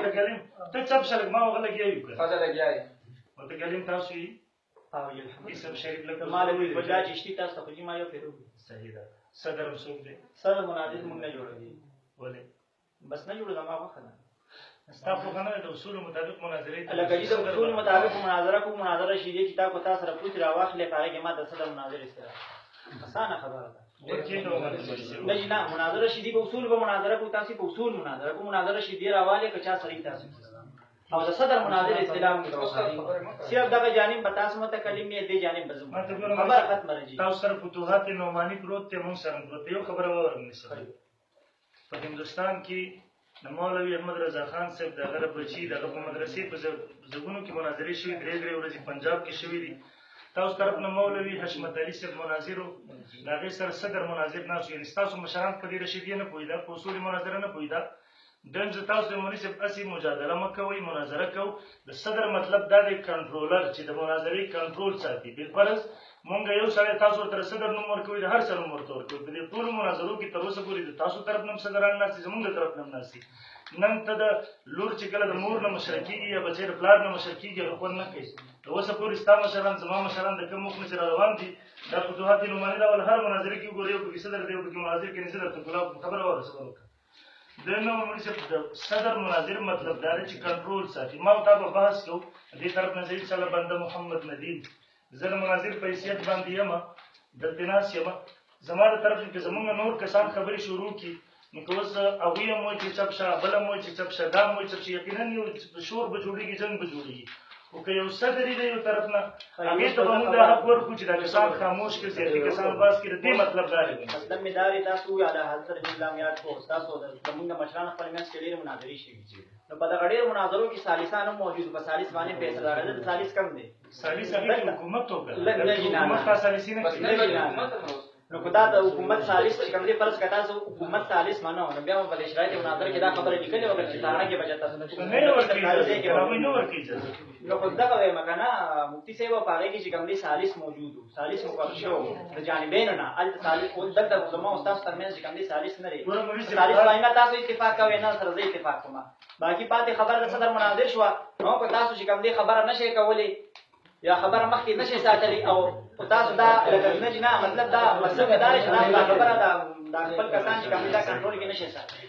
متكلم تتسبشر ما هو غلق يايوك هذا جاي متكلم تاسوي اسم شريف لك مال بجاج اشتي تاس تخجي ما يفرو صحیح ده صدر مسوق دي صدر مناظر من نه جوړوي ولې بس نه جوړه ما وخنه استاپو کنه د اصول مطابق مناظره لکه د اصول مطابق مناظره کو مناظره شې کتاب کو تاسو را پوښتنه راواخلې پاره کې ما د صدر مناظر استرا اسانه خبره ده نه نه مناظره شې دی په اصول په مناظره کو تاسو په اصول مناظره کو مناظره شې دی راواله کچا سړی تاسو او د صدر مناظر استلام کې صرف دغه جانب بتاس متکلم نه دی جانب بزم خبر ختم راځي تاسو سره فتوحات نعمانی پروت ته مون سره پروت یو خبره ورنه سره په هندستان کې د مولوی احمد رضا خان صاحب دغه بچی دغه په مدرسې په زګونو کې مناظرې شوې درې ورځې پنجاب کې شوې دي تاسو طرف نه مولوی حشمت علي صاحب مناظرو دغه سره صدر مناظر نه شو یعنی تاسو مشران په دې رشیدي نه پویدا په اصول مناظره نه پویدا دنځ تاسو مولوی صاحب اسی مجادله مکوي مناظره کو د صدر مطلب دا دی کنټرولر چې د مناظرې کنټرول ساتي بل فرض مونږ یو سره تاسو تر صدر نوم ورکوي د هر سره نوم ورکوي په دې ټول مناظرو کې تر اوسه پورې د تاسو طرف نوم صدران نه سي زمونږ طرف نوم نه سي نن ته د لور چې کله د مور نه مشرکیږي یا بچی د پلار نه مشرکیږي خو نه کوي د اوسه پورې ستا مشران زما مشران د کوم مخ نه روان دي د فتوحات نعمانی ډول هر مناظره کې ګوري او کې صدر دی او کې مناظر کې صدر ته ګلاب خبره ورسول دنه مونږ د صدر مناظر مطلب دا چې کنټرول ساتي ما تاسو بحث کو دې طرف نه زید صلی بنده محمد ندیم زر مناظر په حیثیت باندې یم د تناس یم زموږ طرف کې زموږ نور کسان خبري شروع کی نو کوس او یم مو چې چپشا بل مو چې چپشا دا مو چې یقینا یو شور به جوړیږي جنگ به جوړیږي او که یو صدري دی یو طرف نه هغه ته موږ د حق ورکو چې د کسان خاموش کې سیاسي کسان باس کې دې مطلب دا دی مطلب می داري تاسو یاده حضرت اسلامیات کو تاسو د موږ مشران خپل میاس کې ډېر مناظرې شي نو په دغه ډېر مناظرو کې سالسانه موجود په سالس باندې فیصله راغلی د سالس کم دی سالس هغه حکومت وکړه حکومت کا سالسینه کوي نو کدا د حکومت سالس چې کوم دي فرض کتا سو حکومت سالس مانو نو بیا په شرایط مناظره کې دا خبره لیکلې وکړه چې تاړه کې بچا تاسو نه ورکیږي نو خو دا به مکنه مفتی صاحب په هغه کې چې کوم دي سالس موجود سالس مقرر شو د جانبین نه ال سالس خو دغه علماء استاد ترمنځ چې کوم دي سالس نه لري سالس باندې تاسو اتفاق کوئ نه سره زه اتفاق کوم باقي پاتې خبر د صدر مناظر شو نو په تاسو چې کوم دي خبره نشي کولای یا خبره مخکې نشي ساتلی او تاسو دا لکه نه مطلب دا مطلب دا چې دا خبره دا خپل کسان چې کوم دا کنټرول کې نشي ساتلی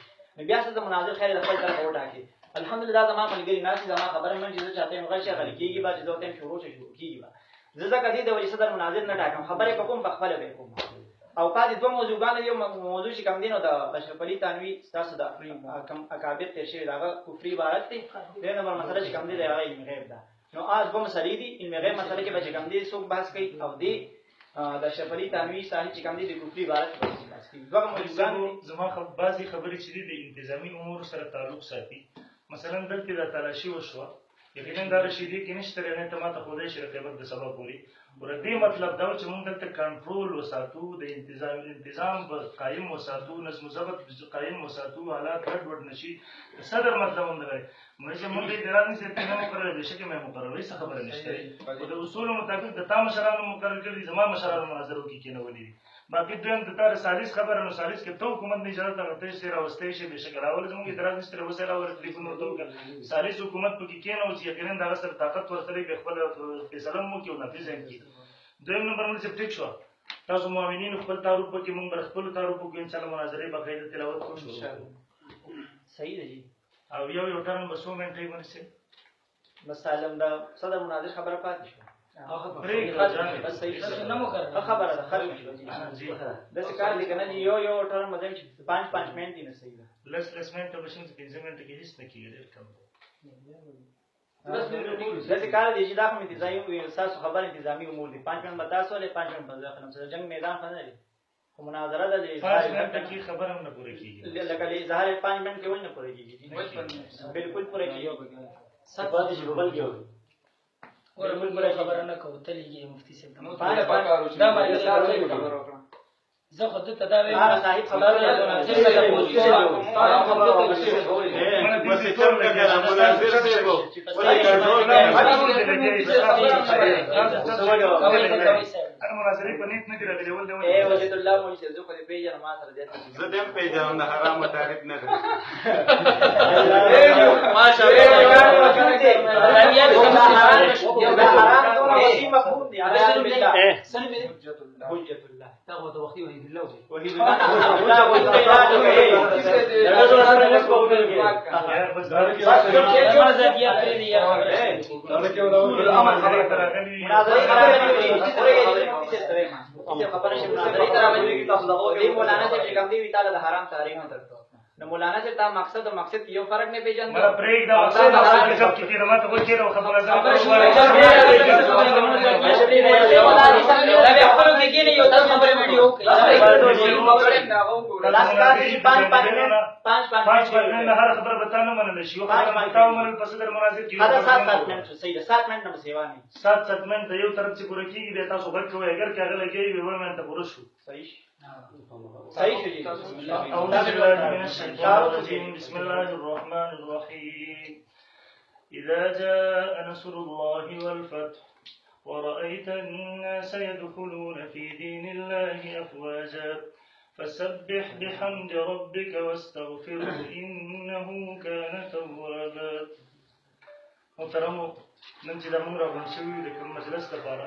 بیا څه د مناظر خیر د خپل طرف وټاکي الحمدلله زما ملګری ناس زما خبره من چې چاته یم غږ شغل کیږي با چې دوته شروع کیږي زه ځکه دې د وجې صدر مناظر نه ټاکم خبره کوم په خپل به کوم او پاتې دوه موضوعګان یو موضوع چې کوم دینو د اشرف علي تنوی تاسو د کم اکابر تیر شوی داغه کفري عبارت دی د نمبر مسله چې کوم دی هغه علم غیب ده نو آج کوم مسلې دي علم غیب مسله کې به کوم دي څوک بحث کوي او دی د اشرف علي تنوی صاحب چې کوم دي د کفري عبارت بحث کوي دوه موضوعګان زما بعضي خبرې چې د انتظامی امور سره تعلق ساتي مثلا دلته د تلاشي وشو یقینا دا رشیدي کې نشته نه ته ماته خدای شي قیامت د سبب پوری ور دې مطلب دا چې موږ دلته کنټرول وساتو د انتظام قائم وساتو نظم ضبط قائم وساتو حالات ګډوډ نشي صدر مطلب هم دی موږ دې درانه چې څنګه مقرره دي چې مې مقرره څه خبره نشته او د اصول مطابق د تام مشرانو مقرره کړی زما مشرانو مناظرو کې کېنه ولې باقي دویم د تار سالس خبره نو سالس کې ته حکومت نه اجازه ته سره واستې شي به شکر اول زموږ اعتراض نشته وسره ور ټلیفون ورته سالس حکومت په کې کېنه او چې یقینا دا سره طاقت ورسره به خپل فیصله مو کې او نافذ کړي دویم نمبر موږ ټیک شو تاسو مؤمنین خپل تعارف کې موږ خپل تعارف کې ان شاء الله مناظره باقاعده تلاوت کوو ان شاء الله صحیح دی او یو ټرن بسو منټي ونیسه بس علم دا صدر مناظر خبره پاتې شو بس صحیح نه مقرر خبره ده خرج جی د څه کار دي کنه یو ټرن مزم چې 5 منټ دي نه صحیح ده لس منټ مشین چې 5 منټ کې هیڅ نه کیږي کم د څه کار دي چې دا کوم انتظامی اساس خبر انتظامی امور دي 5 منټ بتاسو له 5 منټ بدل خنم جنگ میدان خنه دي خو مناظره ده 5 منټ کې خبره هم نه پوره کیږي لکه اظهار 5 منټ کې ول نه پوره کیږي بالکل پوره کیږي صفات چې بل کې اور موږ بل خبره نه کوو تلېږي مفتي صاحب دا باندې خبره وکړه زه خو ته دا ویم صاحب خبره نه چې مفتي صاحب خبره وکړه بس ټول لګا مناظر دی وو ولا کنټرول نه انا مناظرې په نیت نه دي راغلي ول اے وجد الله مو چې زه خو دې پیژنم ما سره دې زه دې پیژنم د حرام تعریف نه ده ماشاءالله حرام ته شي مفهوم دي علیه بالله سلم حجت الله تغوى توخي وهي بالله وحید مولانا سے کوم دی تعالی د حرام تحریم درته نو مولانا سے تا مقصد او مقصد یو فرق نه پیژنده مړه پرېږ دا مقصد کې څوک کې رمات وو چې خبره ده هر خبره بتانه منل شي یو خبره بتاو منل پس در مناظر کې دا 7 منټ صحیح ده 7 منټ نه سیوا نه 7 منټ یو طرف چې پوره کیږي د تاسو غږ کوی اگر کاغه لګي وي منټ پوره شو صحیح صحیح شو جی أعوذ بالله من الشيطان الرجيم بسم الله الرحمن الرحيم إذا جاء نصر الله والفتح ورأيت الناس يدخلون في دين الله أفواجا فسبح بحمد ربك واستغفره إنه كان توابا محترمو نن چې د موږ راغون شوي د کوم مجلس لپاره